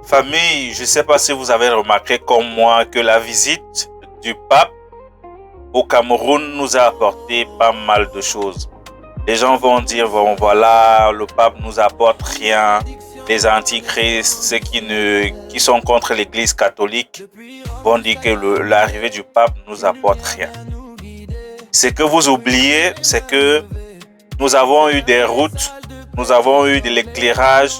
Famille, je ne sais pas si vous avez remarqué comme moi que la visite du pape au Cameroun nous a apporté pas mal de choses. Les gens vont dire, bon voilà, le pape nous apporte rien. Les antichrists, ceux qui sont contre l'église catholique, vont dire que l'arrivée du pape nous apporte rien. Ce que vous oubliez, c'est que nous avons eu des routes, nous avons eu de l'éclairage,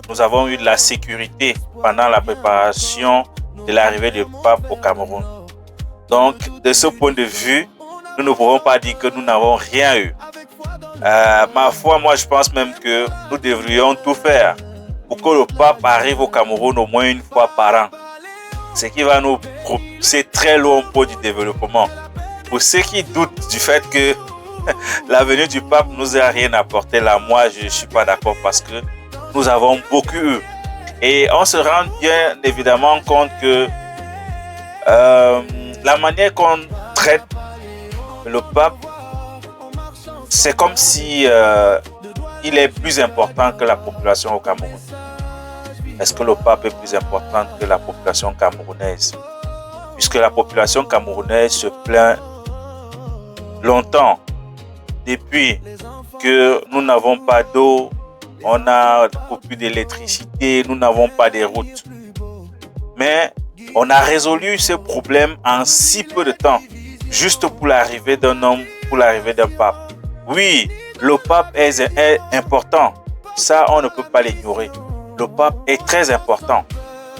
nous avons eu de la sécurité pendant la préparation de l'arrivée du pape au Cameroun. Donc, de ce point de vue, nous ne pouvons pas dire que nous n'avons rien eu. Ma foi, moi, je pense même que nous devrions tout faire pour que le pape arrive au Cameroun au moins une fois par an. Ce qui va nous propulser très loin pour du développement. Pour ceux qui doutent du fait que la venue du pape nous a rien apporté, là, moi, je ne suis pas d'accord parce que nous avons beaucoup eu. Et on se rend bien évidemment compte que la manière qu'on traite le pape, c'est comme si il est plus important que la population au Cameroun. Est-ce que le pape est plus important que la population camerounaise? Puisque la population camerounaise se plaint longtemps, depuis que nous n'avons pas d'eau, on a coupé d'électricité, nous n'avons pas de routes. Mais on a résolu ce problème en si peu de temps, juste pour l'arrivée d'un homme, pour l'arrivée d'un pape. Oui, le pape est important, ça on ne peut pas l'ignorer. Le pape est très important.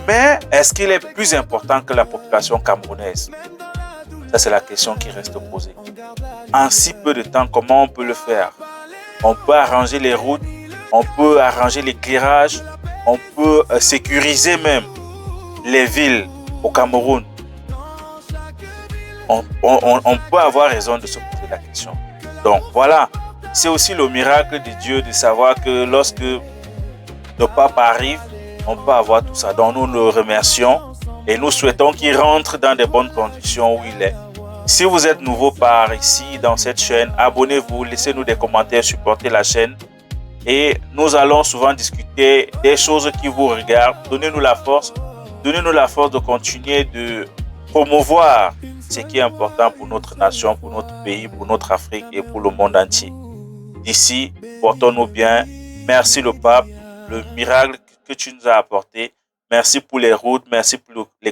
Mais est-ce qu'il est plus important que la population camerounaise? Ça, c'est la question qui reste posée. En si peu de temps, comment on peut le faire? On peut arranger les routes, on peut arranger l'éclairage, on peut sécuriser même les villes au Cameroun. On peut avoir raison de se poser la question. Donc voilà, c'est aussi le miracle de Dieu de savoir que lorsque le pape arrive, on peut avoir tout ça. Donc nous le remercions et nous souhaitons qu'il rentre dans de bonnes conditions où il est. Si vous êtes nouveau par ici dans cette chaîne, abonnez-vous, laissez-nous des commentaires, supportez la chaîne. Et nous allons souvent discuter des choses qui vous regardent. Donnez-nous la force de continuer de promouvoir ce qui est important pour notre nation, pour notre pays, pour notre Afrique et pour le monde entier. D'ici, portons-nous bien. Merci le pape, le miracle que tu nous as apporté. Merci pour les routes, merci pour les